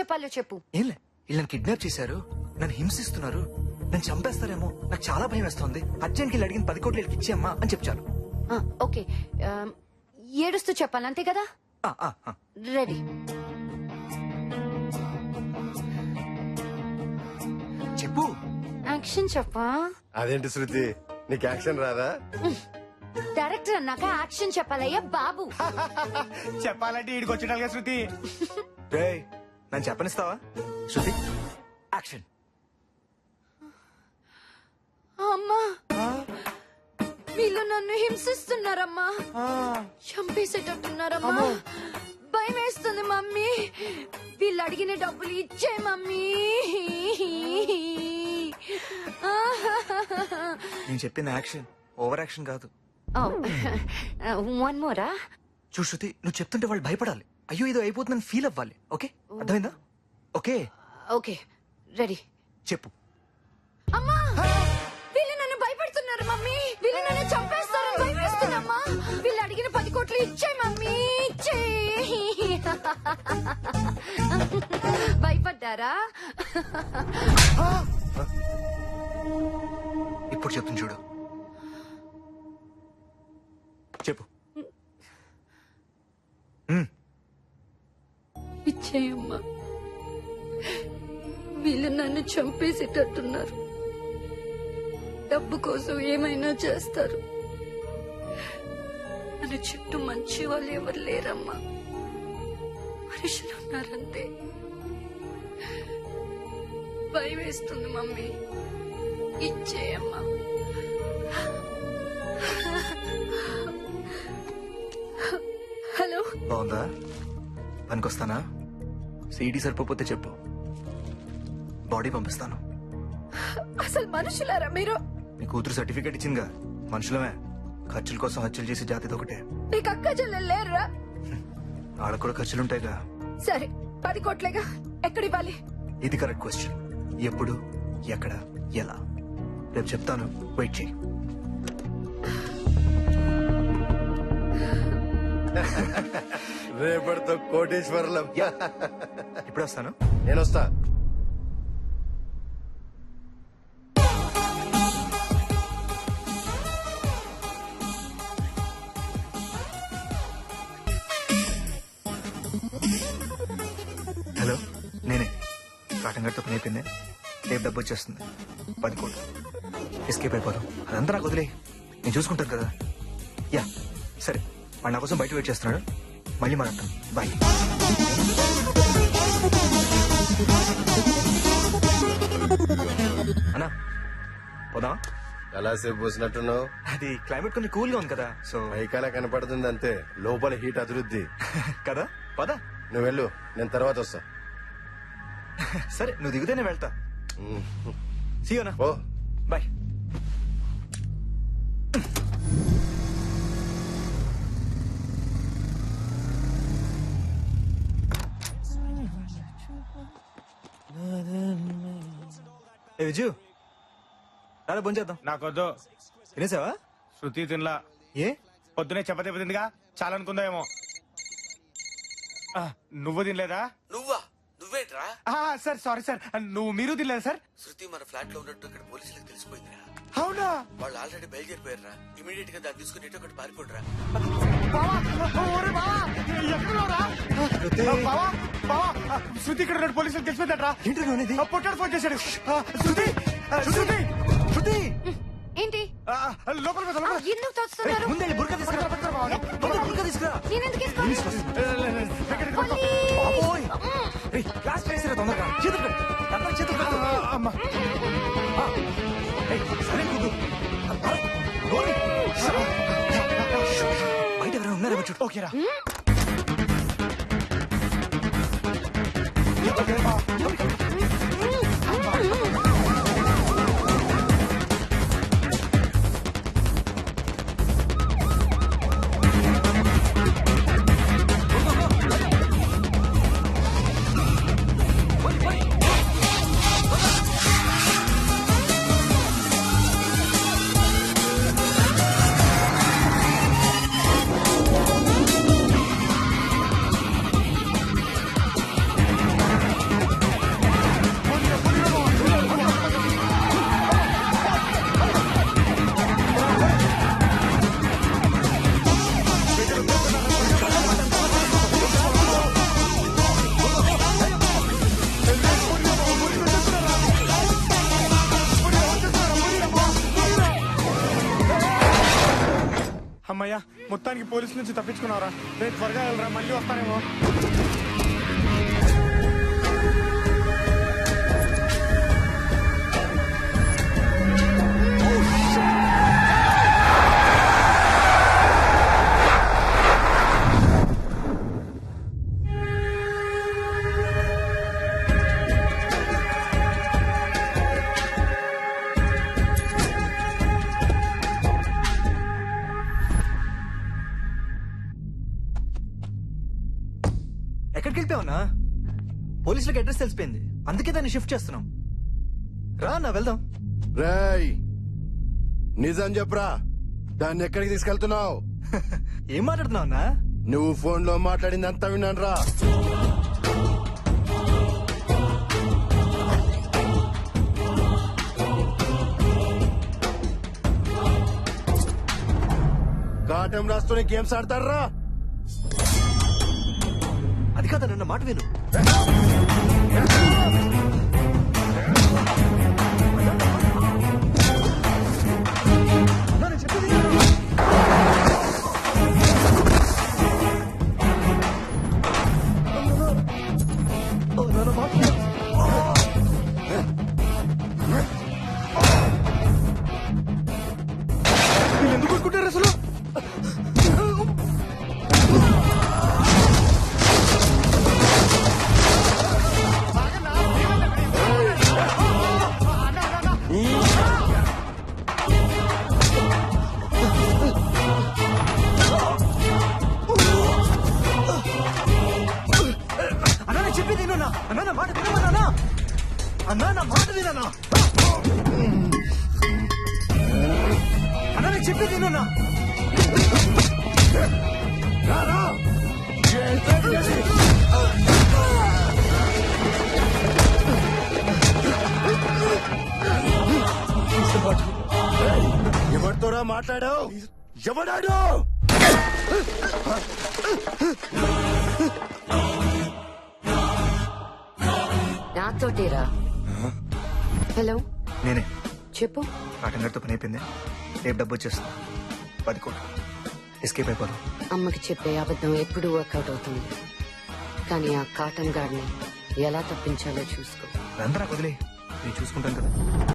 చెప్పాలో చెప్పు. ఏంలే, వీళ్ళని కిడ్నాప్ చేశారు, నన్ను హింసిస్తున్నారు, నన్ను చంపేస్తారేమో, నాకు చాలా భయం వేస్తుంది. అర్జెంట్కి వీళ్ళు అడిగిన 10 కోట్లు వీళ్ళకి ఇచ్చేయమ్మా అని చెప్పారు. ఓకే, ఏడుస్తూ చెప్పాలి అంతే కదా? రెడీ. చెప్పు. యాక్షన్ చెప్పా. అదేంటి శృతి, నీకు యాక్షన్ రాదా? డైరెక్టర్ అన్నాక యాక్షన్ చెప్పాలయ్యా బాబు. చెప్పాలంటే ఈడికి వచ్చినాలుగా శృతి. రేయ్, నన్ను చెప్పనిస్తావా? శృతి, యాక్షన్. అమ్మా, వీళ్ళు నన్ను హింసిస్తున్నారమ్మా, చంపేసేటట్టున్నారమ్మా, భయం వేస్తుంది మమ్మీ, వీళ్ళు అడిగిన డబ్బులు ఇచ్చే మమ్మీ. నేను చెప్పిన యాక్షన్ ఓవర్ యాక్షన్ కాదు. వన్ మోరా. చూడు శృతి, నువ్వు చెప్తుంటే వాళ్ళు భయపడాలి, అయ్యో ఇదో అయిపోతుందని ఫీల్ అవ్వాలి. ఓకే, అర్థమైందా? Okay okay, ready. చెప్పు. అమ్మా, వీళ్ళు నన్ను భయపెడుతున్నారు మమ్మీ, వీళ్ళు నన్ను చంపేస్తారని భయపేస్తున్నామ్మా, వీళ్ళు అడిగిన 10 కోట్లు ఇచ్చే మమ్మీ, ఇచ్చే. భయపడ్డారా? ఇప్పుడు చెప్తుంది చూడు. చెప్పు. ఇచ్చేయమ్మా, వీళ్ళు నన్ను చంపేసేటట్టున్నారు, డబ్బు కోసం ఏమైనా చేస్తారు, మన చుట్టూ మంచి వాళ్ళు ఎవరు లేరమ్మా, మనుషులు ఉన్నారంతే. భయం వేస్తుంది మమ్మీ, ఇచ్చేయమ్మా. హలో, బాగుందా? పనికొస్తానా? సీడీ సరిపోతే చెప్పు, బాడీ పంపిస్తాను. అసలు మనుషులారా మీరు? నీ కూతురు సర్టిఫికేట్ ఇచ్చిందిగా, మనుషులమే. ఖర్చుల కోసం హత్యలు చేసే జాతిది ఒకటే. నీకు అక్క చెల్లెలు లేరురా? వాళ్ళకు కూడా ఖర్చులుంటాయిగా. సరే, 10 కోట్లేగా, ఎక్కడివ్వాలి? ఇది కరెక్ట్ క్వశ్చన్. ఎప్పుడు, ఎక్కడ, ఎలా? రేపు చెప్తాను, వెయిట్ చేయి. రేపటితో కోటేశ్వరులం. ఇప్పుడు వస్తాను. నేను వస్తా. హలో, నేనే. కాటన్ గట్టు పని అయిపోయింది, రేపు డబ్బు వచ్చేస్తుంది, 10 కోట్లు. ఎస్కేప్ అయిపోదాం, అదంతా నాకు వదిలే, నేను చూసుకుంటాను కదా. యా సరే, వాడు నా కోసం బయట వెయిట్ చేస్తున్నాడు, మళ్ళీ మాట్లాడతాం. బాయ్. అన్నా పోదా? ఎలా సేపు పోసినట్టున్నావు? అది క్లైమేట్ కొంచెం కూల్ గా ఉంది కదా, సో పైకాల కనపడుతుంది అంతే, లోపల హీట్ అభివృద్ధి కదా. పదా, నువ్వు వెళ్ళు, నేను తర్వాత వస్తా. సరే నువ్వు దిగితే నేను వెళ్తా. సీయోనా, ఓ బాయ్. ఏ విజు, రాడా భోంచేద్దాం. నాకొద్దు. తినేసావా? శృతి తినలా. ఏ? పొద్దునే చపాతీ తిందిగా, చాలా అనుకుందామేమో. నువ్వు తినలేదా? నువ్వా? నువ్వేంట్రా? సార్ సారీ సార్, మీరు తినలేదా సార్? శృతి మన ఫ్లాట్ లో ఉన్నట్టు ఇక్కడ పోలీసులకు తెలిసిపోయిందిరా. అవునా? వాళ్ళు ఆల్రెడీ బయలుదేరిపోయారా. ఇమీడియట్ గా దాన్ని తీసుకుని ఇటు ఒకటి పారిపోడరా. శృతి ఇక్కడ ఉన్నట్టు పోలీసులకు తెలిసిపోయిందట్రా. ఏంటి పొట్టాడు ఫోన్ చేశాడు. శృతి శృతి శృతి ఏంటి లోపల ఎందుకు తోస్తున్నారు? ముందే బుర్కా తీసుకురా. బుర్కా తీసుకురా. నేనెందుకు వేసుకోవాలి? బాబోయ్, క్లాస్ చేసిరా తొందరగా. చేతులు పెట్టు, అందరూ చేతులు పెట్టు. అమ్మా సరే కూదు, బయట ఎవరైనా ఉన్నారేమో చూడు. ఓకేరా. అమ్మయ్యా మొత్తానికి పోలీసుల నుంచి తప్పించుకున్నారా? రేపు త్వరగా వెళ్ళరా, మళ్ళీ వస్తానేమో. ఎక్కడికి వెళ్ళిపోయావునా? పోలీసులకు అడ్రస్ తెలిసిపోయింది, అందుకే దాన్ని షిఫ్ట్ చేస్తున్నాం. రా అన్నా వెళ్దాం. రేయ్ నిజం చెప్పురా, దాన్ని ఎక్కడికి తీసుకెళ్తున్నావు? ఏం మాట్లాడుతున్నావు అన్నా? నువ్వు ఫోన్ లో మాట్లాడింది అంతా విన్నాను రా. కాటం రాస్తూనే గేమ్స్ ఆడతారా? అది కాదు నన్న మాట విను. అన్నా, నేను చెప్పేది విను. ఓ, నాన్న మాట విను. వీళ్ళు ఎందుకు కొట్టుకుంటారు అసలు? అన్నా నేను చెప్పేది వినన్నా. అన్నా నా మాట వినమన్నా. అన్నా నా మాట వినన్నా. అన్నా నేను చెప్పేది వినన్నా. ఎవరితోరా మాట్లాడావు? ఎవడాడు? నాతోటేరా. హలో, నేనే. చెప్పు. కాటన్ గారితో పని అయిపోయింది, రేపు డబ్బు వచ్చేస్తుంది. 10 కోట్లు. ఎస్కేప్ అయిపోదాం. అమ్మకి చెప్పే అబద్ధం ఎప్పుడు వర్కౌట్ అవుతుంది, కానీ ఆ కాటన్ గార్డ్ని ఎలా తప్పించాలో చూసుకో. అదంతా నాకు వదిలే, నేను చూసుకుంటాను కదా.